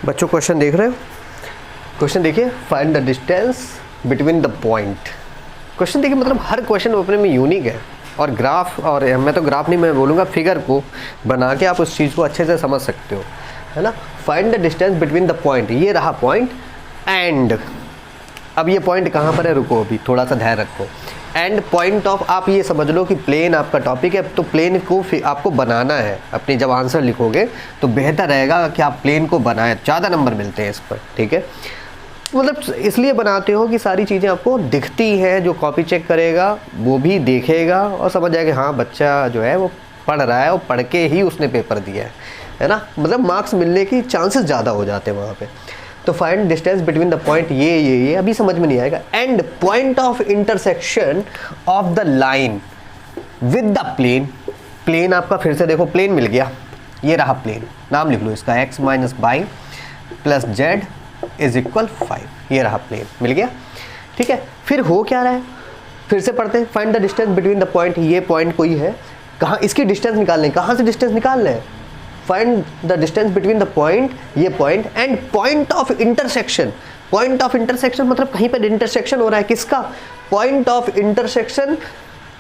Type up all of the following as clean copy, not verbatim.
बच्चों क्वेश्चन देख रहे हो? क्वेश्चन देखिए, find the distance between the point. Question देखिए, मतलब हर क्वेश्चन अपने में यूनिक है और ग्राफ, और मैं तो ग्राफ नहीं, मैं बोलूँगा फिगर को बना के आप उस चीज़ को अच्छे से समझ सकते हो, है ना। Find the distance between the point, ये रहा पॉइंट एंड, अब ये पॉइंट कहाँ पर है, रुको अभी थोड़ा सा ध्यान रखो। एंड पॉइंट ऑफ, आप ये समझ लो कि प्लेन आपका टॉपिक है, तो प्लेन को आपको बनाना है। अपनी जब आंसर लिखोगे तो बेहतर रहेगा कि आप प्लेन को बनाएं, ज़्यादा नंबर मिलते हैं इस पर, ठीक है। मतलब इसलिए बनाते हो कि सारी चीज़ें आपको दिखती हैं, जो कॉपी चेक करेगा वो भी देखेगा और समझ जाएगा कि हाँ बच्चा जो है वो पढ़ रहा है और पढ़ के ही उसने पेपर दिया है ना। मतलब मार्क्स मिलने की चांसेस ज़्यादा हो जाते हैं वहाँ पे। तो find distance between the point, ये अभी समझ में नहीं आएगा। And point of intersection of the line with the plane. Plane आपका फिर से देखो, प्लेन मिल गया, ये रहा प्लेन, नाम लिख लो इसका, x minus by plus Z is equal 5, ये रहा प्लेन मिल गया, ठीक है। फिर हो क्या रहा है, फिर से पढ़ते हैं। Find the distance between the point, ये पॉइंट कोई है, कहाँ इसकी डिस्टेंस निकालने, कहाँ से डिस्टेंस निकालना है। Find the distance between the point, ये point, and point of intersection. Point of intersection मतलब कहीं पर इंटरसेक्शन हो रहा है, किसका, point of intersection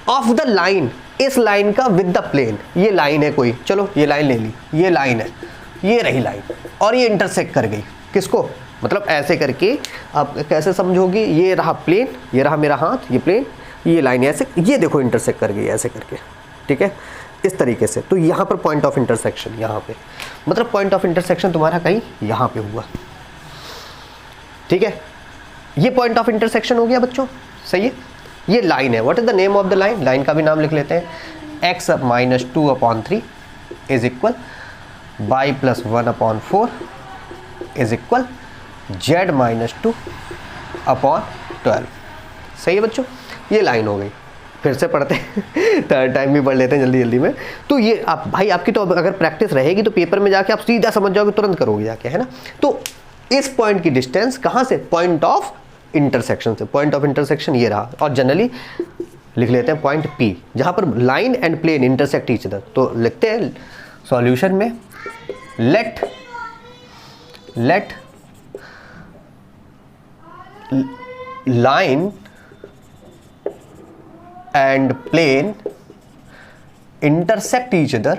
of the line, इस लाइन का विद द प्लेन। ये लाइन है कोई, चलो ये लाइन ले ली, ये लाइन है, ये रही लाइन, और ये इंटरसेक्ट कर गई किसको, मतलब ऐसे करके आप कैसे समझोगे, ये रहा प्लेन, ये रहा मेरा हाथ, ये प्लेन, ये लाइन ऐसे, ये देखो इंटरसेक्ट कर गई ऐसे करके, ठीक है, इस तरीके से। तो यहाँ पर पॉइंट ऑफ इंटरसेक्शन, यहाँ पे मतलब पॉइंट ऑफ इंटरसेक्शन तुम्हारा कहीं यहाँ पे हुआ, ठीक है। ये पॉइंट ऑफ इंटरसेक्शन हो गया बच्चों, सही है। ये लाइन है, what is the name of the line, line का भी नाम लिख लेते हैं। x minus 2/3 is equal y plus 1/4 is equal z minus 2/12, सही है बच्चों। ये लाइन हो गई, फिर से पढ़ते हैं थर्ड टाइम भी पढ़ लेते हैं जल्दी जल्दी में। तो ये आप भाई, आपकी तो अगर प्रैक्टिस रहेगी तो पेपर में जाके आप सीधा समझ जाओगे, तुरंत करोगे जाके, है ना। तो इस पॉइंट की डिस्टेंस कहाँ से, पॉइंट ऑफ इंटरसेक्शन से। पॉइंट ऑफ इंटरसेक्शन ये रहा, और जनरली लिख लेते हैं पॉइंट P, जहाँ पर line and plane intersect each other. तो लिखते हैं सॉल्यूशन में, let line and plane intersect each other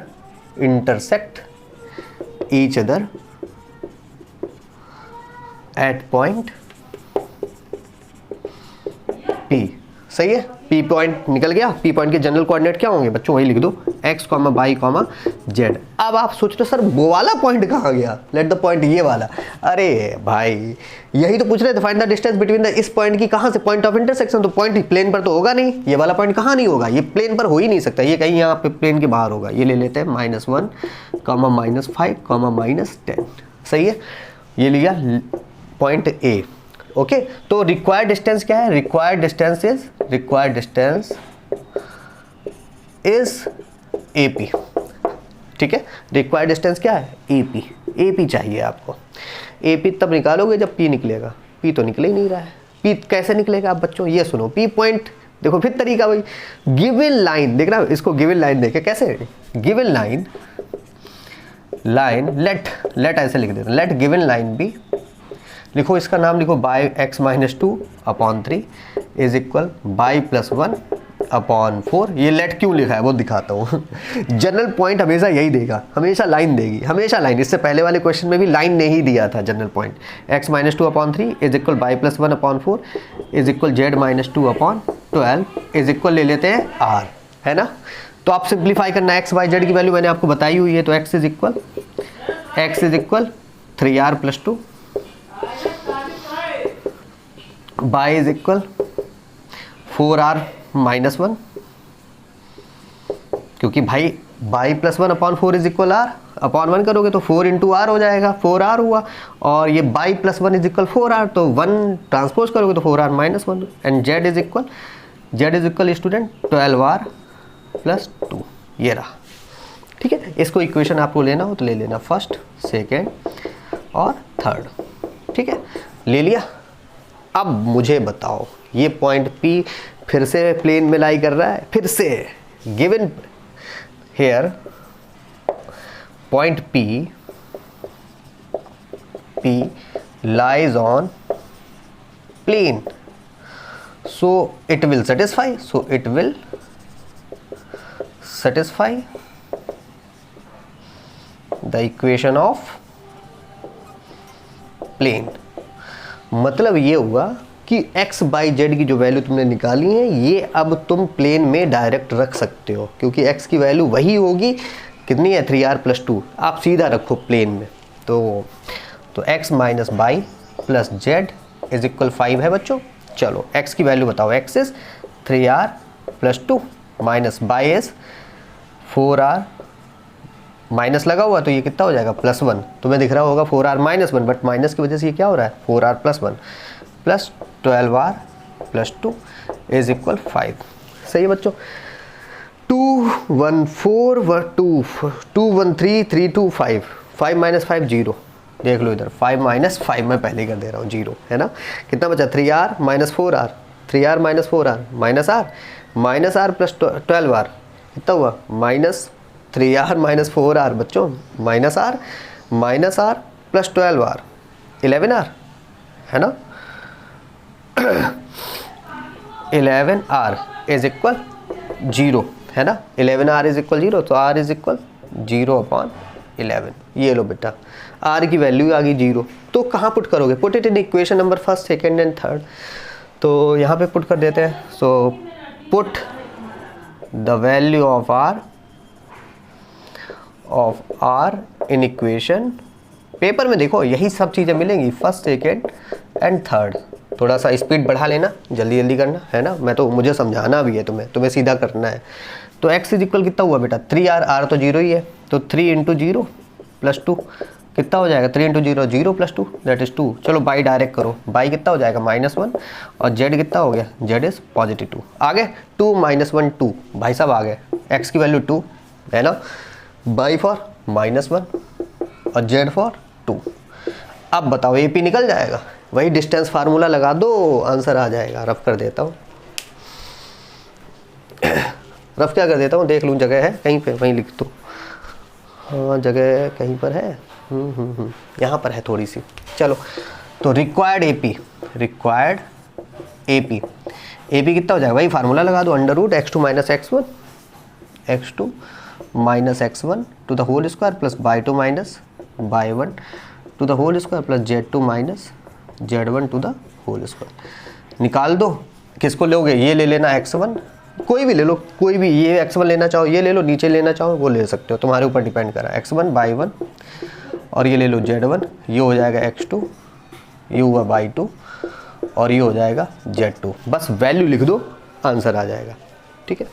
at point P, सही है। P पॉइंट निकल गया। P पॉइंट के जनरल कोऑर्डिनेट क्या होंगे बच्चों, वही लिख दो, x, y, z। अब आप सोच रहे हो सर वो वाला पॉइंट कहाँ गया, लेट द पॉइंट ये वाला। अरे भाई यही तो पूछ रहे थे, find the distance between the, इस पॉइंट की कहाँ से, पॉइंट ऑफ इंटरसेक्शन। तो पॉइंट प्लेन पर तो होगा नहीं, ये वाला पॉइंट कहाँ नहीं होगा, ये प्लेन पर हो ही नहीं सकता, ये कहीं यहाँ पे प्लेन के बाहर होगा। ये ले लेते हैं -1, -5, -10, सही है। ये लिया पॉइंट A, ओके। तो रिक्वायर्ड डिस्टेंस क्या है, रिक्वायर्ड डिस्टेंस इज AP, ठीक है। रिक्वायर्ड डिस्टेंस क्या है, AP चाहिए आपको। AP तब निकालोगे जब P निकलेगा, P तो निकल ही नहीं रहा है। P कैसे निकलेगा आप बच्चों, ये सुनो। P पॉइंट देखो, फिर तरीका वही, गिवन लाइन, देख रहा हो इसको, गिवन लाइन देखे कैसे, गिवन लाइन लेट ऐसे लिख देते, लेट गिवन लाइन बी, लिखो इसका नाम लिखो, by x minus 2/3 is equal by plus 1/4। ये लेट क्यों लिखा है वो दिखाता हूँ जनरल पॉइंट हमेशा यही देगा, हमेशा लाइन देगी, हमेशा लाइन। इससे पहले वाले क्वेश्चन में भी लाइन ने ही दिया था general point, x minus 2/3 is equal by plus 1/4 is equal z minus 2/12 is equal ले लेते हैं r, है ना। तो आप सिंप्लीफाई करना, x y z की वैल्यू मैंने आपको बताई हुई है। तो x is equal 3r plus 2, y is equal 4r minus 1, क्योंकि भाई y plus 1/4 is equal r, upon 1 करोगे तो 4 इंटू r हो जाएगा, 4r हुआ। और ये y plus 1 is equal 4r, तो 1 ट्रांसपोज करोगे तो 4r minus 1। And z is equal student 12r plus 2, ये रहा, ठीक है। इसको इक्वेशन आपको लेना हो तो ले लेना, फर्स्ट, सेकेंड और थर्ड, ठीक है, ले लिया। अब मुझे बताओ, ये पॉइंट P फिर से प्लेन में लाई कर रहा है, फिर से given here point P P lies on plane, so it will satisfy, the equation of plane। मतलब ये हुआ कि x बाई जेड की जो वैल्यू तुमने निकाली है ये अब तुम प्लेन में डायरेक्ट रख सकते हो, क्योंकि x की वैल्यू वही होगी, कितनी है 3r + 2, आप सीधा रखो प्लेन में। तो x minus by plus Z is equal 5 है बच्चों। चलो x की वैल्यू बताओ, x is 3r + 2 minus by is 4r, minus लगा हुआ तो ये कितना हो जाएगा +1। तुम्हें दिख रहा होगा 4r - 1, बट माइनस की वजह से ये क्या हो रहा है 4r + 1 plus 12r + 2 is equal 5। सही है बच्चों। 2 1 4 2 2 1 3 3 2 5 5 - 5 0। देख लो इधर 5 - 5 मैं पहले कर दे रहा हूँ 0 है ना। कितना बचा 3r - 4r, 3r - 4r minus r plus 12r कितना हुआ -3r - 4r बच्चों, -r प्लस 12r 11r है ना। 11r इज इक्वल 0 है ना, 11r इज इक्वल 0, तो r इज इक्वल 0/11। ये लो बेटा r की वैल्यू आ गई 0। तो कहाँ पुट करोगे, put it in equation number 1, 2 and 3। तो यहाँ पे पुट कर देते हैं। So put the value of r in equation, paper में देखो यही सब चीज़ें मिलेंगी 1, 2 एंड 3। थोड़ा सा स्पीड बढ़ा लेना, जल्दी जल्दी करना है ना, मैं तो मुझे समझाना भी है तुम्हें सीधा करना है। तो x इज इक्वल कितना हुआ बेटा 3r, r तो 0 ही है, तो 3 × 0 + 2 कितना हो जाएगा 3 × 0 0 + 2 दैट इज़ 2। चलो बाई डायरेक्ट करो, बाई कितना हो जाएगा -1 और z कितना हो गया, z इज़ +2। आ गए 2 - 1 2 भाई साहब आ गए, x की वैल्यू 2 है ना, बाई फॉर -1 और z फॉर 2। अब बताओ AP निकल जाएगा, वही डिस्टेंस फार्मूला लगा दो आंसर आ जाएगा। रफ कर देता हूँ, रफ क्या कर देता हूँ, देख लूँ जगह है कहीं पे, वहीं लिख दो। हाँ जगह कहीं पर है, यहाँ पर है थोड़ी सी। चलो तो रिक्वायर्ड AP कितना हो जाएगा, वही फार्मूला लगा दो, √ x2 - x1 to the whole square plus y2 - y1 to the whole square plus z2 - z1 to the whole square. निकाल दो, किसको लोगे, ये ले लेना x1, कोई भी ले लो, कोई भी, ये x1 लेना चाहो ये ले लो, नीचे लेना चाहो वो ले सकते हो, तुम्हारे ऊपर डिपेंड करा x1 y1, और ये ले लो z1, ये हो जाएगा x2, ये हुआ y2 और ये हो जाएगा z2। बस वैल्यू लिख दो आंसर आ जाएगा। ठीक है।